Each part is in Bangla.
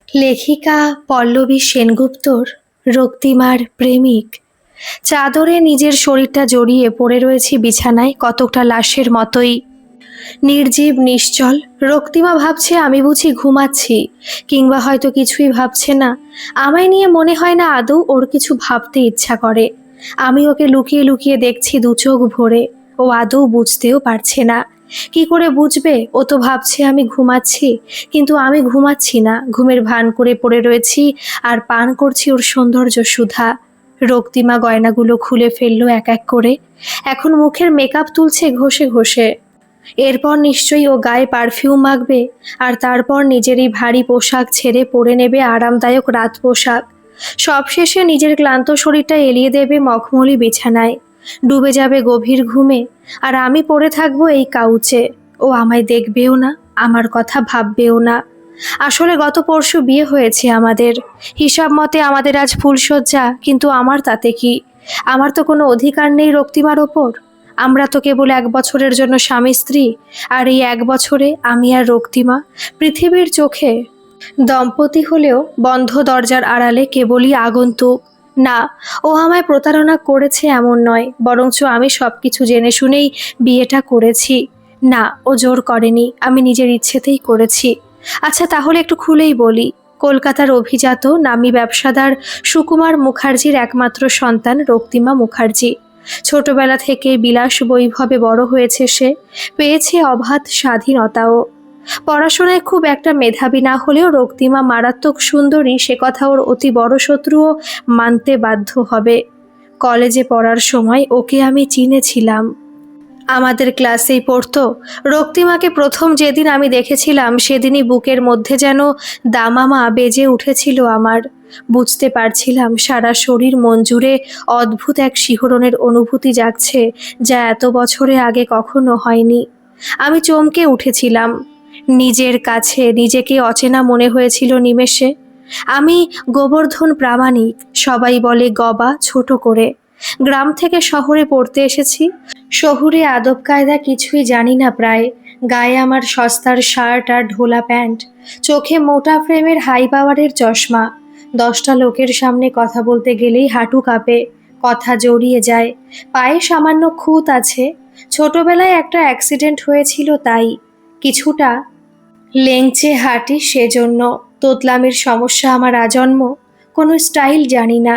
লেখিকা পল্লবী সেনগুপ্তর রক্তিমার প্রেমিক। চাদরে নিজের শরীরটা জড়িয়ে পড়ে রয়েছি বিছানায়, কতকটা লাশের মতোই নির্জীব নিশ্চল। রক্তিমা ভাবছে আমি বুঝি ঘুমাচ্ছি, কিংবা হয়তো কিছুই ভাবছে না। আমায় নিয়ে মনে হয় না আদৌ ওর কিছু ভাবতে ইচ্ছা করে। আমি ওকে লুকিয়ে লুকিয়ে দেখছি দু চোখ ভরে। ও আদৌ বুঝতেও পারছে না। কি করে বুঝবে? ও তো ভাবছে আমি ঘুমাচ্ছি, কিন্তু আমি ঘুমাচ্ছি না। ঘুমের ভান করে পড়ে রয়েছি আর পান করছি ওর সৌন্দর্য সুধা। রক্তিমা গয়নাগুলো খুলে ফেললো এক এক করে। এখন মুখের মেকআপ তুলছে ঘষে ঘষে। এরপর নিশ্চয়ই ও গায়ে পারফিউম মাখবে, আর তারপর নিজের এই ভারী পোশাক ছেড়ে পরে নেবে আরামদায়ক রাত পোশাক। সবশেষে নিজের ক্লান্ত শরীরটা এলিয়ে দেবে মখমলি বিছানায়, ডুবে যাবে গভীর ঘুমে। আর আমি পড়ে থাকবো এই কাউচে। ও আমায় দেখবেও না, আমার কথা ভাববেও না। আসলে গত পরশু বিয়ে হয়েছে আমাদের। হিসাব মতে আমাদের আজ ফুলশয্যা, কিন্তু আমার তাতে কি? আমার তো কোনো অধিকার নেই রক্তিমার ওপর। আমরা তো কেবল 1 বছরের জন্য স্বামী স্ত্রী। আর এই 1 বছরে আমি আর রক্তিমা পৃথিবীর চোখে দম্পতি হলেও বন্ধ দরজার আড়ালে কেবলই আগন্তুক। না, ও আমায় প্রতারণা করেছে এমন নয়, বরঞ্চ আমি সবকিছু জেনে শুনেই বিয়েটা করেছি। না, ও জোর করেনি, আমি নিজের ইচ্ছেতেই করেছি। আচ্ছা, তাহলে একটু খুলেই বলি। কলকাতার অভিজাত নামী ব্যবসাদার সুকুমার মুখার্জির একমাত্র সন্তান রক্তিমা মুখার্জি। ছোটবেলা থেকে বিলাস বৈভবে বড় হয়েছে সে, পেয়েছে অবাধ স্বাধীনতাও। পড়াশোনায় খুব একটা মেধাবী না হলেও রক্তিমা মারাত্মক সুন্দরী, সে কথা ওর অতি বড় শত্রুও মানতে বাধ্য হবে। কলেজে পড়ার সময় ওকে আমি চিনেছিলাম, আমাদের ক্লাসেই পড়তো। রক্তিমাকে প্রথম যেদিন আমি দেখেছিলাম সেদিনই বুকের মধ্যে যেন দামামা বেজে উঠেছিল আমার। বুঝতে পারছিলাম সারা শরীর মন জুড়ে অদ্ভুত এক শিহরণের অনুভূতি জাগছে, যা এত বছরে আগে কখনো হয়নি। আমি চমকে উঠেছিলাম। নিজের কাছে নিজেকে অচেনা মনে হয়েছিল নিমেষে। আমি গোবর্ধন প্রামাণিক, সবাই বলে গবা ছোট করে। গ্রাম থেকে শহরে পড়তে এসেছি, শহুরে আদব কায়দা কিছুই জানি না প্রায়। গায়ে আমার সস্তার শার্ট আর ঢোলা প্যান্ট, চোখে মোটা ফ্রেমের হাই পাওয়ারের চশমা। 10টা লোকের সামনে কথা বলতে গেলেই হাঁটু কাঁপে, কথা জড়িয়ে যায়। পায়ে সামান্য খুঁত আছে, ছোটবেলায় একটা অ্যাক্সিডেন্ট হয়েছিল তাই। কিছুটা লেংচে হাঁটি সেজন্য। তোতলামির সমস্যা আমার আজন্ম, কোনো স্টাইল জানি না।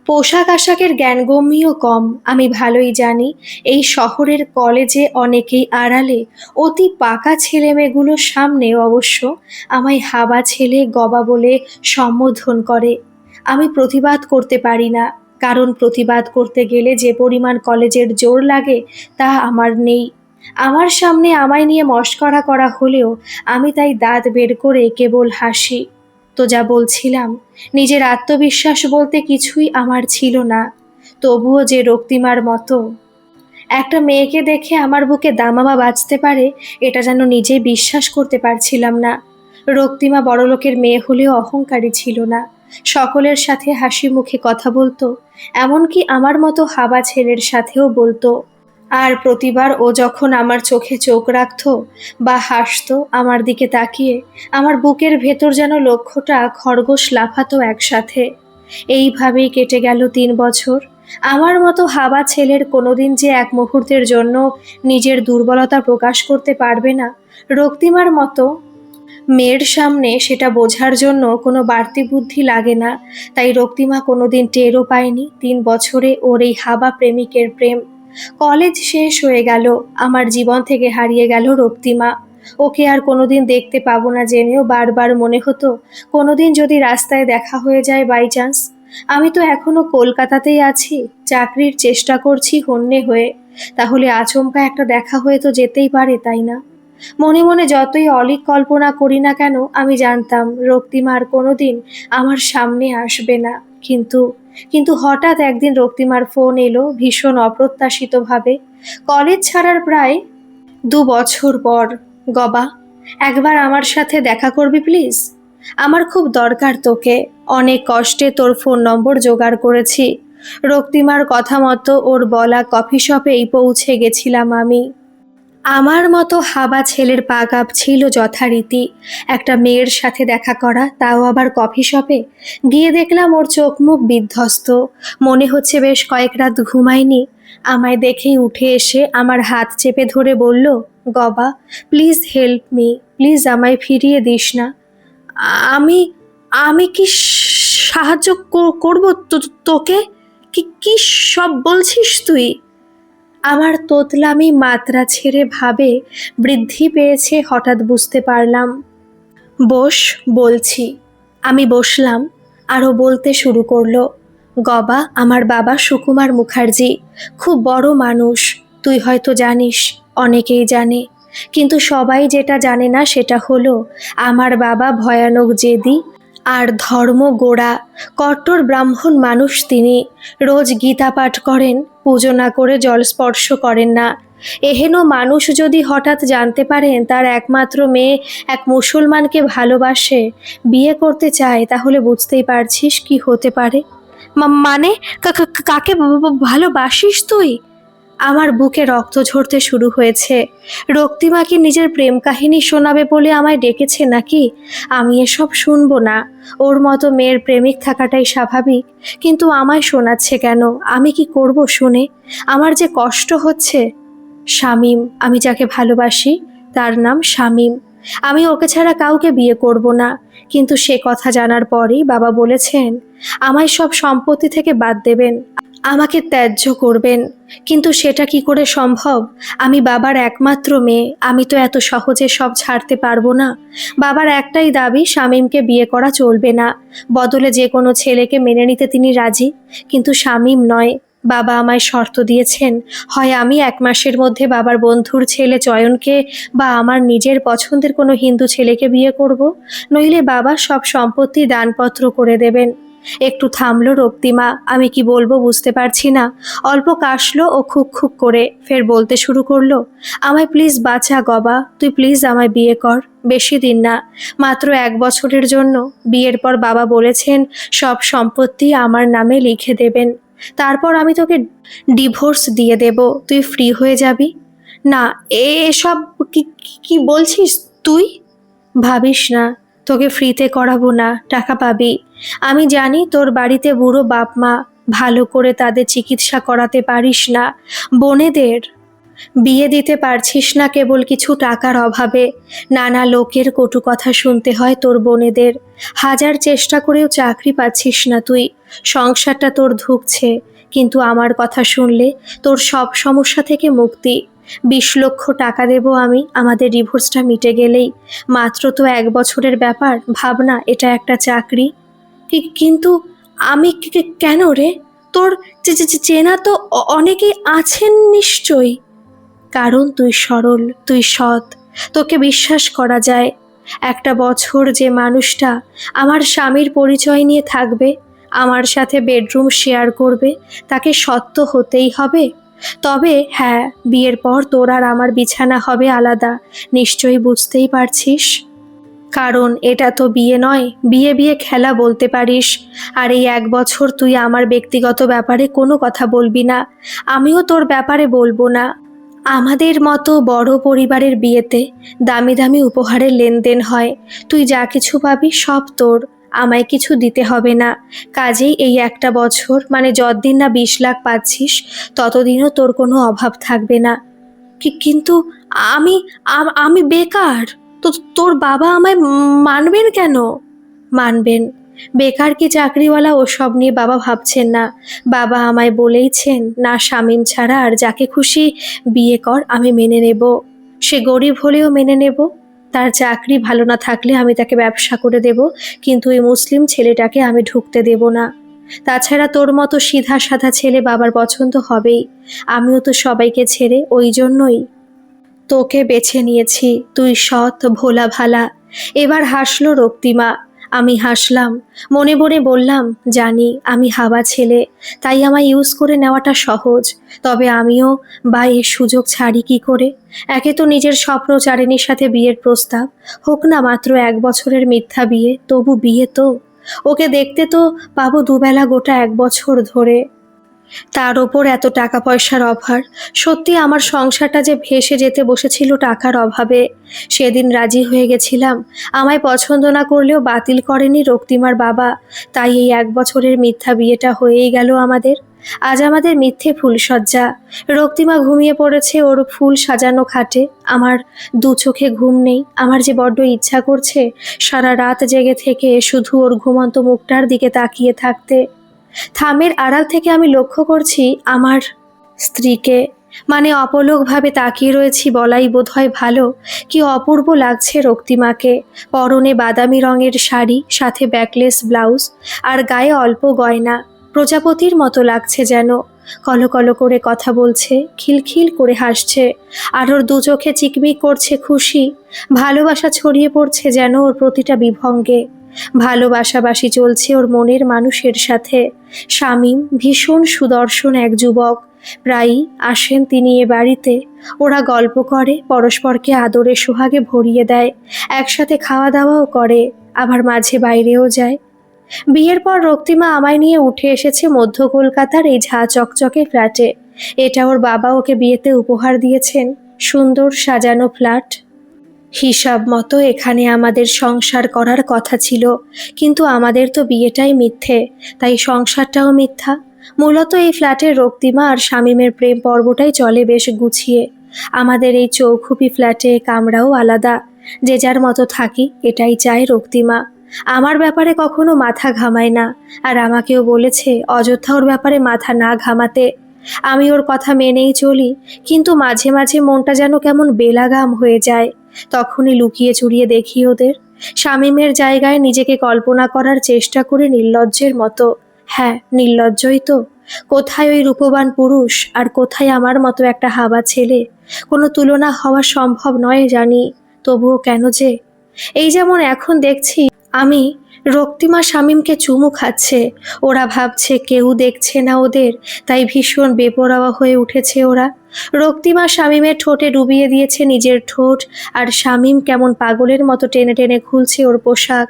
পোশাক আশাকের জ্ঞানগম্যও কম। আমি ভালোই জানি এই শহরের কলেজে অনেকেই আড়ালে, অতি পাকা ছেলেমেয়েগুলোর সামনে অবশ্য আমায় হাবা ছেলে গবা বলে সম্বোধন করে। আমি প্রতিবাদ করতে পারি না, কারণ প্রতিবাদ করতে গেলে যে পরিমাণ কলেজের জোর লাগে তা আমার নেই। আমার সামনে আমায় নিয়ে মশকরা করা হলেও আমি তাই দাঁত বের করে কেবল হাসি। তো যা বলছিলাম, নিজের আত্মবিশ্বাস বলতে কিছুই আমার ছিল না। তবুও যে রক্তিমার মতো একটা মেয়েকে দেখে আমার বুকে দামামা বাজতে পারে, এটা যেন নিজে বিশ্বাস করতে পারছিলাম না। রক্তিমা বড়লোকের মেয়ে হলেও অহংকারী ছিল না। সকলের সাথে হাসি মুখে কথা বলতো, এমনকি আমার মতো হাবা ছেলের সাথেও বলতো। আর প্রতিবার ও যখন আমার চোখে চোখ রাখতো বা হাসতো আমার দিকে তাকিয়ে, আমার বুকের ভেতর যেন লক্ষটা খরগোশ লাফাতো একসাথে। এইভাবেই কেটে গেল 3 বছর। আমার মতো হাবা ছেলের কোনোদিন যে এক মুহূর্তের জন্য নিজের দুর্বলতা প্রকাশ করতে পারবে না, রক্তিমার মতো মেয়ের সামনে সেটা বোঝার জন্য কোনো বাড়তি বুদ্ধি লাগে না। তাই রক্তিমা কোনোদিন টেরও পায়নি 3 বছরে ওর এই হাবা প্রেমিকের প্রেম। কলেজ শেষ হয়ে গেল, আমার জীবন থেকে হারিয়ে গেল রক্তিমা। ওকে আর কোনোদিন দেখতে পাবো না জেনেও বারবার মনে হতো, কোনোদিন যদি রাস্তায় দেখা হয়ে যায় বাই চান্স। আমি তো এখনো কলকাতাতেই আছি, চাকরির চেষ্টা করছি হন্যে হয়ে। তাহলে আচমকা একটা দেখা হয়ে তো যেতেই পারে, তাই না? মনে মনে যতই অলীক কল্পনা করি না কেন, আমি জানতাম রক্তিমা আর কোনোদিন আমার সামনে আসবে না। কিন্তু কিন্তু হঠাৎ একদিন রক্তিমার ফোন এলো ভীষণ অপ্রত্যাশিতভাবে, কলেজ ছাড়ার প্রায় 2 বছর পর। গবা, একবার আমার সাথে দেখা করবি প্লিজ? আমার খুব দরকার তোকে। অনেক কষ্টে তোর ফোন নম্বর জোগাড় করেছি। রক্তিমার কথা মতো ওর বলা কফি শপেই পৌঁছে গেছিলাম আমি। আমার মতো হাবা ছেলের পাগাব ছিল যথারীতি একটা মেয়ের সাথে দেখা করা, তাও আবার কফি শপে। গিয়ে দেখলাম ওর চোখ মুখ বিধ্বস্ত, মনে হচ্ছে বেশ কয়েক রাত ঘুমায়নি। আমায় দেখেই উঠে এসে আমার হাত চেপে ধরে বলল, গবা, প্লিজ হেল্প মি, প্লিজ আমায় ফিরিয়ে দিস না। আমি আমি কি সাহায্য করব তোকে? কি কি সব বলছিস তুই? আমার তোতলামি মাত্রা ছেড়ে ভাবে বৃদ্ধি পেয়েছে হঠাৎ বুঝতে পারলাম। বস, বলছি। আমি বসলাম। আরও বলতে শুরু করলো, গবা, আমার বাবা সুকুমার মুখার্জি, খুব বড় মানুষ। তুই হয়তো জানিস, অনেকেই জানে, কিন্তু সবাই যেটা জানে না সেটা হলো আমার বাবা ভয়ানক জেদি আর ধর্ম গোড়া কট্টর ব্রাহ্মণ মানুষ তিনি। রোজ গীতা পাঠ করেন, পুজো না করে জল স্পর্শ করেন না। এহেন মানুষ যদি হঠাৎ জানতে পারেন তার একমাত্র মেয়ে এক মুসলমানকে ভালোবাসে, বিয়ে করতে চায়, তাহলে বুঝতেই পারছিস কি হতে পারে। মানে কাকে ভালোবাসিস তুই? আমার বুকে রক্ত ঝরতে শুরু হয়েছে। রক্তিমা কি নিজের প্রেম কাহিনী শোনাবে বলে আমায় ডেকেছে নাকি? আমি এসব শুনবো না। ওর মতো মেয়ের প্রেমিক থাকাটাই স্বাভাবিক, কিন্তু আমায় শোনাচ্ছে কেন? আমি কি করব শুনে? আমার যে কষ্ট হচ্ছে। শামীম, আমি যাকে ভালোবাসি তার নাম শামীম। আমি ওকে ছাড়া কাউকে বিয়ে করব না। কিন্তু সে কথা জানার পরেই বাবা বলেছেন আমায় সব সম্পত্তি থেকে বাদ দেবেন, আমাকে ত্যায্য করবেন। কিন্তু সেটা কি করে সম্ভব? আমি বাবার একমাত্র মেয়ে, আমি তো এত সহজে সব ছাড়তে পারবো না। বাবার একটাই দাবি, শামীমকে বিয়ে করা চলবে না, বদলে যে কোনো ছেলেকে মেনে নিতে তিনি রাজি, কিন্তু শামীম নয়। বাবা আমায় শর্ত দিয়েছেন, হয় আমি 1 মাসের মধ্যে বাবার বন্ধুর ছেলে চয়নকে বা আমার নিজের পছন্দের কোনো হিন্দু ছেলেকে বিয়ে করব, নইলে বাবা সব সম্পত্তি দানপত্র করে দেবেন। একটু থামলো রক্তিমা। আমি কি বলবো বুঝতে পারছি না। অল্প কাশলো ও খুক খুক করে ফের বলতে শুরু করলো, আমায় প্লিজ বাঁচা গবা, তুই প্লিজ আমায় বিয়ে কর। বেশি দিন না, মাত্র 1 বছরের জন্য। বিয়ের পর বাবা বলেছেন সব সম্পত্তি আমার নামে লিখে দেবেন, তারপর আমি তোকে ডিভোর্স দিয়ে দেব, তুই ফ্রি হয়ে যাবি। না, এসব কি কি বলছিস তুই? ভাবিস না, তোকে ফ্রিতে করাবো না, টাকা পাবি। আমি জানি তোর বাড়িতে বুড়ো বাপ মা, ভালো করে তাদের চিকিৎসা করাতে পারিস না। বোনেদের বিয়ে দিতে পারছিস না কেবল কিছু টাকার অভাবে। নানা লোকের কটু কথা শুনতে হয় তোর বোনেদের। হাজার চেষ্টা করেও চাকরি পাচ্ছিস না তুই। সংসারটা তোর ধুঁকছে, কিন্তু আমার কথা শুনলে তোর সব সমস্যা থেকে মুক্তি। 20 লক্ষ টাকা দেব আমি আমাদের ডিভোর্সটা মিটে গেলেই। মাত্র তো 1 বছরের ব্যাপার, ভাবনা এটা একটা চাকরি। কিন্তু আমি কেন রে? তোর চেনা তো অনেকেই আছেন নিশ্চয়ই। কারণ তুই সরল, তুই সৎ, তোকে বিশ্বাস করা যায়। 1 বছর যে মানুষটা আমার স্বামীর পরিচয় নিয়ে থাকবে, আমার সাথে বেডরুম শেয়ার করবে, তাকে সত্য হতেই হবে। তবে হ্যাঁ, বিয়ের পর তোর আর আমার বিছানা হবে আলাদা, নিশ্চয়ই বুঝতেই পারছিস। কারণ এটা তো বিয়ে নয়, বিয়ে বিয়ে খেলা বলতে পারিস। আর এই 1 বছর তুই আমার ব্যক্তিগত ব্যাপারে কোনো কথা বলবি না, আমিও তোর ব্যাপারে বলবো না। আমাদের মতো বড় পরিবারের বিয়েতে দামি দামি উপহারের লেনদেন হয়। তুই যা কিছু পাবি সব তোর, আমায় কিছু দিতে হবে না। কাজেই এই 1 বছর, মানে যতদিন না 20 লাখ পাচ্ছিস, ততদিনও তোর কোনো অভাব থাকবে না। কিন্তু আমি আমি বেকার। তো তোর বাবা আমায় মানবেন কেন? মানবেন। বেকার কি চাকরিওয়ালা ওসব নিয়ে বাবা ভাবছেন না। বাবা আমায় বলেইছেন, না শামীম ছাড়া আর যাকে খুশি বিয়ে কর, আমি মেনে নেব। সে গরিব হলেও মেনে নেব। তার চাকরি ভালো না থাকলে আমি তাকে ব্যবসা করে দেব, কিন্তু ওই মুসলিম ছেলেটাকে আমি ঢুকতে দেব না। তাছাড়া তোর মতো সিধা সাধা ছেলে বাবার পছন্দ হবেই। আমিও তো সবাইকে ছেড়ে ওই জন্যই তোকে বেছে নিয়েছি। তুই সৎ, ভোলা ভালা। এবার হাসলো রক্তিমা। আমি হাসলাম। মনে মনে বললাম, জানি আমি হাওয়া ছেলে, তাই আমায় ইউজ করে নেওয়াটা সহজ। তবে আমিও বা এর সুযোগ ছাড়ি কি করে? একে তো নিজের স্বপ্নচারিণীর সাথে বিয়ের প্রস্তাব, হোক না মাত্র 1 বছরের মিথ্যা বিয়ে, তবু বিয়ে তো। ওকে দেখতে তো পাবো দুবেলা গোটা 1 বছর ধরে। তার ওপর এত টাকা পয়সার অভার। সত্যি আমার সংসারটা যে ভেসে যেতে বসেছিল টাকার অভাবে। সেদিন রাজি হয়ে গেছিলাম, আমায় পছন্দ না করলেও বাতিল করেনি রক্তিমার বাবা। তাই এই 1 বছরের মিথ্যা বিয়েটা হয়েই গেল আমাদের। আজ আমাদের মিথ্যে ফুলশয্যা। রক্তিমা ঘুমিয়ে পড়েছে ওর ফুল সাজানো খাটে। আমার দু চোখে ঘুম নেই। আমার যে বড্ড ইচ্ছা করছে সারা রাত জেগে থেকে শুধু ওর ঘুমন্ত মুখটার দিকে তাকিয়ে থাকতে। থামের আড়াল থেকে আমি লক্ষ্য করছি আমার স্ত্রীকে, মানে অপলকভাবে তাকিয়ে রয়েছি বলাই বোধহয় ভালো। কি অপূর্ব লাগছে রক্তিমাকে। পরনে বাদামি রঙের শাড়ি, সাথে ব্যাকলেস ব্লাউজ, আর গায়ে অল্প গয়না। প্রজাপতির মতো লাগছে যেন। কলকল করে কথা বলছে, খিলখিল করে হাসছে, আর ওর দু চোখে চিকমিক করছে খুশি। ভালোবাসা ছড়িয়ে পড়ছে যেন ওর প্রতিটা বিভঙ্গে। ভালোবাসাবাসি চলছে ওর মনের মানুষের সাথে। শামীম ভীষণ সুদর্শন এক যুবক। প্রায়ই আসেন তিনি এ বাড়িতে। ওরা গল্প করে, পরস্পরকে আদরে সোহাগে ভরিয়ে দেয়, একসাথে খাওয়া দাওয়াও করে, আবার মাঝে বাইরেও যায়। বিয়ের পর রক্তিমা আমায় নিয়ে উঠে এসেছে মধ্য কলকাতার এই ঝাঁ চকচকে ফ্ল্যাটে। এটা ওর বাবা ওকে বিয়েতে উপহার দিয়েছেন, সুন্দর সাজানো ফ্ল্যাট। হিসাব মতো এখানে আমাদের সংসার করার কথা ছিল, কিন্তু আমাদের তো বিয়েটাই মিথ্যে, তাই সংসারটাও মিথ্যা। মূলত এই ফ্ল্যাটের রক্তিমা আর শামীমের প্রেম পর্বটাই চলে বেশ গুছিয়ে। আমাদের এই চৌখুপি ফ্ল্যাটে কামরাও আলাদা, যে যার মতো থাকি এটাই চায় রক্তিমা। আমার ব্যাপারে কখনো মাথা ঘামায় না, আর আমাকেও বলেছে অযথা ওর ব্যাপারে মাথা না ঘামাতে। আমি ওর কথা মেনেই চলি, কিন্তু মাঝে মাঝে মনটা যেন কেমন বেলাগাম হয়ে যায়। তখনই লুকিয়ে চুরিয়ে দেখি ওদের। শামীমের জায়গায় নিজেকে কল্পনা করার চেষ্টা করে নির্লজ্জের মতো। হ্যাঁ, নির্লজ্জই তো। কোথায় ওই রূপবান পুরুষ, আর কোথায় আমার মতো একটা হাবা ছেলে। কোনো তুলনা হওয়া সম্ভব নয় জানি, তবুও কেন যে। এই যেমন এখন দেখছি আমি, রক্তিমা শামীমকে চুমু খাচ্ছে। ওরা ভাবছে কেউ দেখছে না ওদের, তাই ভীষণ বেপরোয়া হয়ে উঠেছে ওরা। রক্তিমা শামীমের ঠোঁটে ডুবিয়ে দিয়েছে নিজের ঠোঁট, আর শামীম কেমন পাগলের মতো টেনে টেনে খুলছে ওর পোশাক।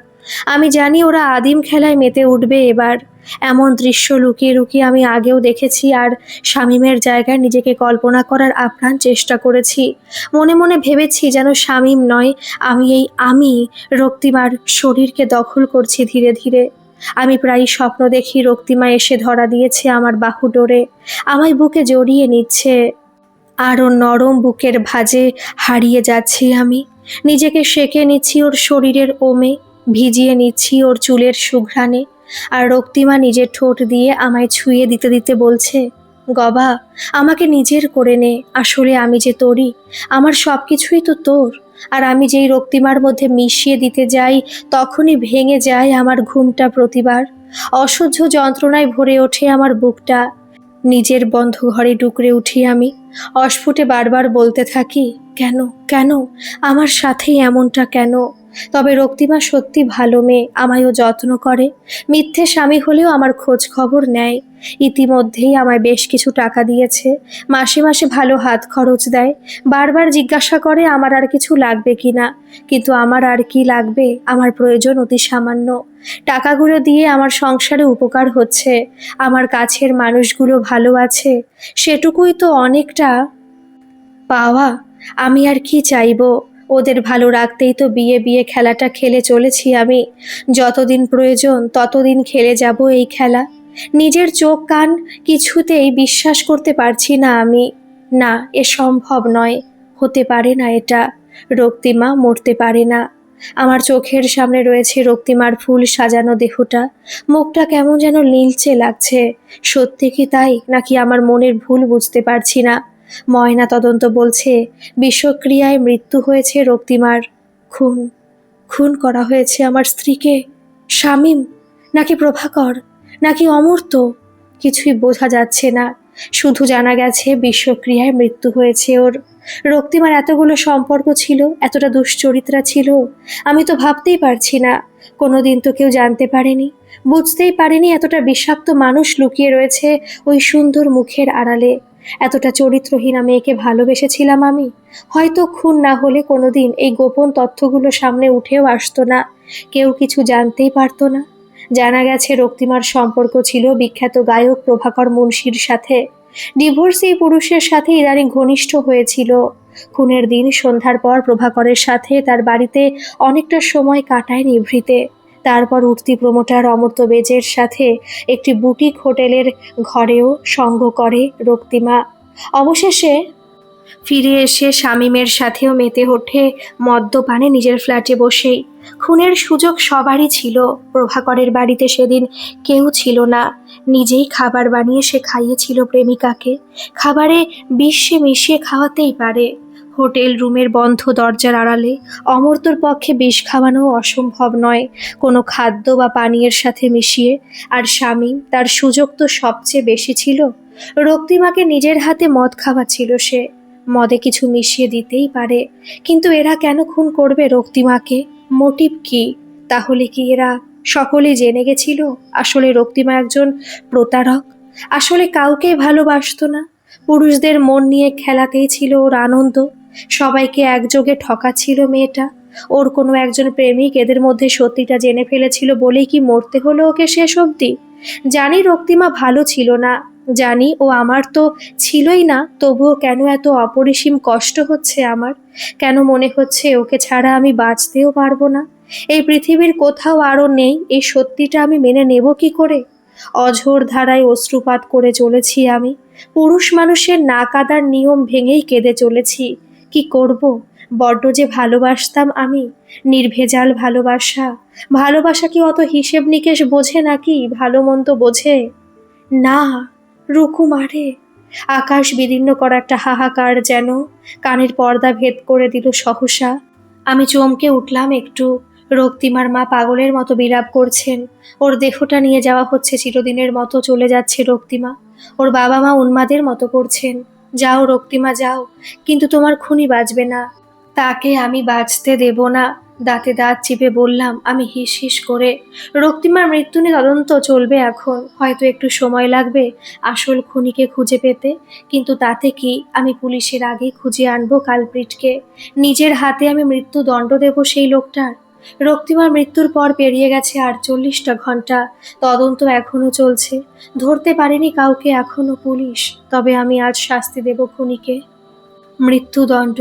আমি জানি ওরা আদিম খেলায় মেতে উঠবে এবার। এমন দৃশ্য লুকিয়ে লুকিয়ে আমি আগেও দেখেছি, আর শামীমের জায়গায় নিজেকে কল্পনা করার আপ্রাণ চেষ্টা করেছি। মনে মনে ভেবেছি যেন শামীম নয়, আমি রক্তিমার শরীরকে দখল করছি ধীরে ধীরে। আমি প্রায় স্বপ্ন দেখি রক্তিমা এসে ধরা দিয়েছে আমার বাহু ডোরে, আমায় বুকে জড়িয়ে নিচ্ছে। আরও নরম বুকের ভাঁজে হারিয়ে যাচ্ছি আমি। নিজেকে সেঁকে নিচ্ছি ওর শরীরের ওমে, ভিজিয়ে নিচ্ছি ওর চুলের সুঘ্রাণে। আর রক্তিমা নিজের ঠোঁট দিয়ে আমায় ছুঁয়ে দিতে দিতে বলছে, গবা, আমাকে নিজের করে নে। আসলে আমি যে তোরই, আমার সব কিছুই তো তোর। আর আমি যেই রক্তিমার মধ্যে মিশিয়ে দিতে যাই, তখনই ভেঙে যায় আমার ঘুমটা প্রতিবার। অসহ্য যন্ত্রণায় ভরে ওঠে আমার বুকটা। নিজের বন্ধ ঘরে ডুকরে উঠি আমি। অস্ফুটে বারবার বলতে থাকি, কেন কেন, আমার সাথেই এমনটা কেন। তবে রক্তিমা সত্যি ভালো মেয়ে, আমায়ও যত্ন করে। মিথ্যে স্বামী হলেও আমার খোঁজ খবর নেয়। ইতিমধ্যেই আমায় বেশ কিছু টাকা দিয়েছে, মাসে মাসে ভালো হাত খরচ দেয়। বারবার জিজ্ঞাসা করে আমার আর কিছু লাগবে কিনা, কিন্তু আমার আর কি লাগবে, আমার প্রয়োজন অতি সামান্য। টাকাগুলো দিয়ে আমার সংসারে উপকার হচ্ছে, আমার কাছের মানুষগুলো ভালো আছে, সেটুকুই তো অনেকটা পাওয়া। আমি আর কি চাইবো, ওদের ভালো রাখতেই তো বিয়ে বিয়ে খেলাটা খেলে চলেছি আমি। যতদিন প্রয়োজন ততদিন খেলে যাব এই খেলা। নিজের চোখ কান কিছুতেই বিশ্বাস করতে পারছি না আমি। না, এ সম্ভব নয়, হতে পারে না এটা। রক্তিমা মরতে পারে না। আমার চোখের সামনে রয়েছে রক্তিমার ফুল সাজানো দেহটা। মুখটা কেমন যেন নীলচে লাগছে। সত্যি কি তাই, নাকি আমার মনের ভুল বুঝতে পারছি না। ময়না তদন্ত বলছে বিষক্রিয়ায় মৃত্যু হয়েছে রক্তিমার। খুন, খুন করা হয়েছে আমার স্ত্রীকে। শামীম, নাকি প্রভাকর, নাকি অমর্ত্য, কিছুই বোঝা যাচ্ছে না। শুধু জানা গেছে বিষক্রিয়ায় মৃত্যু হয়েছে ওর। রক্তিমার এতগুলো সম্পর্ক ছিল, এতটা দুশ্চরিত্রা ছিল, আমি তো ভাবতেই পারছি না। কোনোদিন তো কেউ জানতে পারেনি, বুঝতেই পারেনি এতটা বিষাক্ত মানুষ লুকিয়ে রয়েছে ওই সুন্দর মুখের আড়ালে। এতটা চরিত্রহীনা মেয়েকে ভালোবেসেছিলাম আমি। হয়তো খুন না হলে কোনোদিন এই গোপন তথ্যগুলো সামনে উঠেও আসতো না, কেউ কিছু জানতেই পারতো না। জানা গেছে রক্তিমার সম্পর্ক ছিল বিখ্যাত গায়ক প্রভাকর মুন্সির সাথে। ডিভোর্সি পুরুষের সাথে ইদানিং ঘনিষ্ঠ হয়েছিল। খুনের দিন সন্ধ্যার পর প্রভাকরের সাথে তার বাড়িতে অনেকটা সময় কাটায় নিভৃতে। তারপর উঠতি প্রমোটার অমর্ত্য বেজের সাথে একটি বুটিক হোটেলের ঘরেও সঙ্গ করে রক্তিমা। অবশেষে ফিরে এসে শামীমের সাথেও মেতে ওঠে মদ্যপানে নিজের ফ্ল্যাটে বসেই। খুনের সুযোগ সবারই ছিল। প্রভাকরের বাড়িতে সেদিন কেউ ছিল না। নিজেই খাবার বানিয়ে সে খাইয়েছিল প্রেমিকাকে। খাবারে বিষ সে মিশিয়ে খাওয়াতেই পারে। হোটেল রুমের বন্ধ দরজার আড়ালে অমর্ত্যর পক্ষে বিষ খাওয়ানো অসম্ভব নয়, কোনো খাদ্য বা পানীয়ের সাথে মিশিয়ে। আর শামীম, তার সুযোগ তো সবচেয়ে বেশি ছিল। রক্তিমাকে নিজের হাতে মদ খাওয়াচ্ছিল সে। মদে কিছু মিশিয়ে দিতেই পারে, কিন্তু এরা কেন খুন করবে রক্তিমাকে? মোটিভ কি? তাহলে কি এরা সকলেই জেনে গেছিল আসলে রক্তিমা একজন প্রতারক? আসলে কাউকে ভালোবাসতো না। পুরুষদের মন নিয়ে খেলাতেই ছিল ওর আনন্দ। সবাইকে একযোগে ঠকাচ্ছিল মেয়েটা। ওর কোনো একজন প্রেমিক এদের মধ্যে সত্যিটা জেনে ফেলেছিল বলেই কি মরতে হলো ওকে শেষ অবধি? জানি রক্তিমা ভালো ছিল না, জানি ও আমার তো ছিলই না, তবুও কেন এত অপরিসীম কষ্ট হচ্ছে আমার? কেন মনে হচ্ছে ওকে ছাড়া আমি বাঁচতেও পারবো না? এই পৃথিবীর কোথাও আরও নেই, এই সত্যিটা আমি মেনে নেব কি করে? অঝোর ধারায় অশ্রুপাত করে চলেছি আমি। পুরুষ মানুষের না কাদার নিয়ম ভেঙেই কেঁদে চলেছি। কি করব? বড্ড যে ভালোবাসতাম আমি। নির্ভেজাল ভালোবাসা। ভালোবাসা কি অত হিসেব নিকেশ বোঝে নাকি? ভালো মন্দ বোঝে না। রুকু মারে। আকাশ বিদীর্ণ করা একটা হাহাকার যেন কানের পর্দা ভেদ করে দিল সহসা। আমি চমকে উঠলাম একটু। রক্তিমার মা পাগলের মতো বিলাপ করছেন। ওর দেহটা নিয়ে যাওয়া হচ্ছে, চিরদিনের মতো চলে যাচ্ছে রক্তিমা। ওর বাবা মা উন্মাদের মতো করছেন। যাও রক্তিমা যাও, কিন্তু তোমার খুনি বাঁচবে না। তাকে আমি বাঁচতে দেব না। দাঁতে দাঁত চিপে বললাম আমি হিস হিস করে। রক্তিমার মৃত্যু নিয়ে তদন্ত চলবে এখন, হয়তো একটু সময় লাগবে আসল খুনিকে খুঁজে পেতে, কিন্তু তাতে কি? আমি পুলিশের আগেই খুঁজে আনবো কালপ্রিটকে। নিজের হাতে আমি মৃত্যুদণ্ড দেব সেই লোকটার। রক্তিমার মৃত্যুর পর পেরিয়ে গেছে 48টা ঘন্টা। তদন্ত এখনো চলছে। ধরতে পারেনি কাউকে এখনো পুলিশ। তবে আমি আজ শাস্তি দেব খুনিকে। মৃত্যুদণ্ড।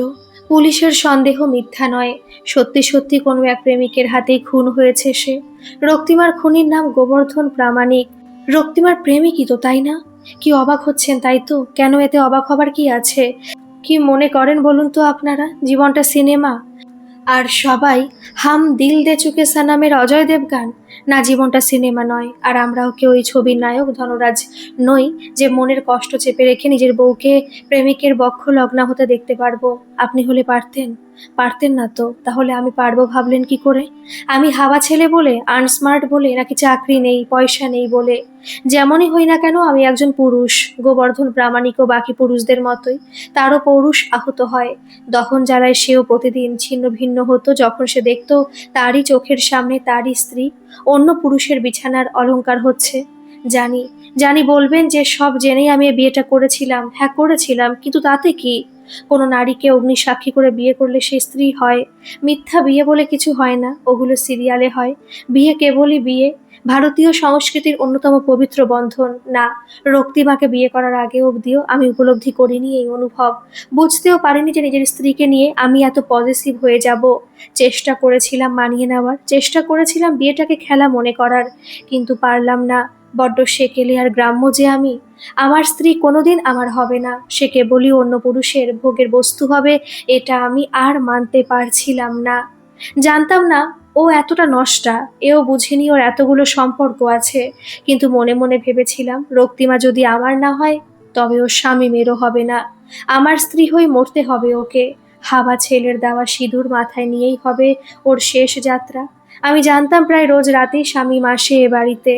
পুলিশের সন্দেহ মিথ্যা নয়। সত্যি সত্যি কোনো এক প্রেমিকের হাতেই খুন হয়েছে সে। রক্তিমার খুনির নাম গোবর্ধন প্রামাণিক। রক্তিমার প্রেমিকই তো, তাই না? কি অবাক হচ্ছেন তাই তো? কেন এতে অবাক হবার কি আছে? কি মনে করেন বলুন তো আপনারা? জীবনটা সিনেমা আর সবাই হাম দিল দে চুকে সানামের অজয় দেবগান? না, জীবনটা সিনেমা নয়, আর আমরাও কেউ ওই ছবির নায়ক ধনরাজ নই যে মনের কষ্ট চেপে রেখে নিজের বউকে প্রেমিকের বক্ষ লগ্না হতে দেখতে পারবো। আপনি হলে পারতেন? পারতেন না তো। তাহলে আমি পারবো ভাবলেন কি করে? আমি হাওয়া ছেলে বলে, আনস্মার্ট বলে, নাকি চাকরি নেই পয়সা নেই বলে? যেমনই হই না কেন আমি একজন পুরুষ। গোবর্ধন প্রামাণিকও বাকি পুরুষদের মতোই। তারও পৌরুষ আহত হয়। দহন জ্বালায় সেও প্রতিদিন ছিন্ন ভিন্ন হতো যখন সে দেখত তারই চোখের সামনে তারই স্ত্রী অন্য পুরুষের বিছানার অলংকার হচ্ছে। জানি, জানি বলবেন যে সব জেনেই আমি এই বিয়েটা করেছিলাম। হ্যাঁ করেছিলাম, কিন্তু তাতে কি? কোনো নারীকে অগ্নিসাক্ষী করে বিয়ে করলে সে স্ত্রী হয়। মিথ্যা বিয়ে বলে কিছু হয় না, ওগুলো সিরিয়ালে হয়। বিয়ে কেবলই বিয়ে, ভারতীয় সংস্কৃতির অন্যতম পবিত্র বন্ধন। না, রক্তিমাকে বিয়ে করার আগে অবধিও আমি উপলব্ধি করিনি এই অনুভব। বুঝতেও পারিনি যে নিজের স্ত্রীকে নিয়ে আমি এত পজিটিভ হয়ে যাব। চেষ্টা করেছিলাম মানিয়ে নেওয়ার, চেষ্টা করেছিলাম বিয়েটাকে খেলা মনে করার, কিন্তু পারলাম না। বড্ড সেকেলে আর গ্রাম্য যে আমি। আমার স্ত্রী কোনোদিন আমার হবে না, সে কেবলই অন্য পুরুষের ভোগের বস্তু হবে, এটা আমি আর মানতে পারছিলাম না। জানতাম না ও এতটা নষ্টা, এও বুঝিনি ওর এতগুলো সম্পর্ক আছে। কিন্তু মনে মনে ভেবেছিলাম রক্তিমা যদি আমার না হয় তবে ওর স্বামীমেরও হবে না। আমার স্ত্রী হয়ে মরতে হবে ওকে। হাওয়া ছেলের দেওয়া সিঁদুর মাথায় নিয়েই হবে ওর শেষ যাত্রা। আমি জানতাম প্রায় রোজ রাতেই স্বামী আসে এ বাড়িতে।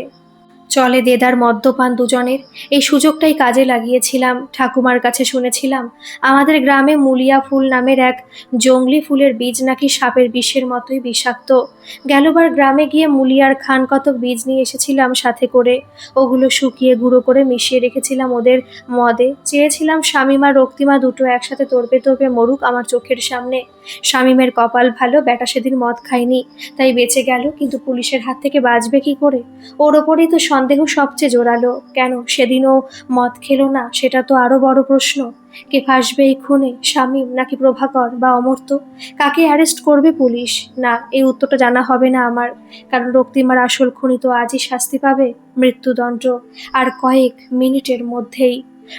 চলে দেদার মদ্যপান দুজনের। এই সুযোগটাই কাজে লাগিয়েছিলাম। ঠাকুমার কাছে শুনেছিলাম আমাদের গ্রামে মুলিয়া ফুল নামের এক জংলি ফুলের বীজ নাকি সাপের বিষের মতোই বিষাক্ত। গেলবার গ্রামে গিয়ে মুলিয়ার খান কতক বীজ নিয়ে এসেছিলাম সাথে করে। ওগুলো শুকিয়ে গুঁড়ো করে মিশিয়ে রেখেছিলাম ওদের মদে। চেয়েছিলাম শামীম আর রক্তিমা দুটো একসাথে তর্পে তর্পে মরুক আমার চোখের সামনে। শামীমের কপাল ভালো, ব্যাটা সেদিন মদ খায়নি, তাই বেঁচে গেল। কিন্তু পুলিশের হাত থেকে বাঁচবে কি করে? ওর ওপরেই তো সন্দেহ সবচেয়ে জোরালো। কেন সেদিনও মদ খেলো না, সেটা তো আরো বড় প্রশ্ন। কে ফাঁসবে এই খুনে, শামীম নাকি প্রভাকর বা অমর্ত্য? কাকে অ্যারেস্ট করবে পুলিশ? না, এই উত্তরটা জানা হবে না আমার, কারণ রক্তিমার আসল খুনি তো আজই শাস্তি পাবে, মৃত্যুদণ্ড, আর কয়েক মিনিটের মধ্যেই।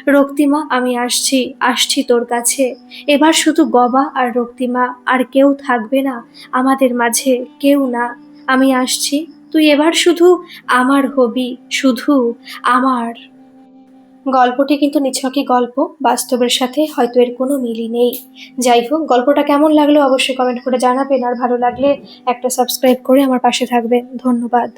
রক্তিমা, আমি আসছি, আসছি তোর কাছে। এবার শুধু গবা আর রক্তিমা, আর কেউ থাকবে না আমাদের মাঝে, কেউ না। আমি আসছি, তুই এবার শুধু আমার হবি, শুধু আমার। গল্পটি কিন্তু নিছকই গল্প, বাস্তবের সাথে হয়তো এর কোনো মিলই নেই। যাই হোক, গল্পটা কেমন লাগলো অবশ্যই কমেন্ট করে জানাবেন, আর ভালো লাগলে একটা সাবস্ক্রাইব করে আমার পাশে থাকবেন। ধন্যবাদ।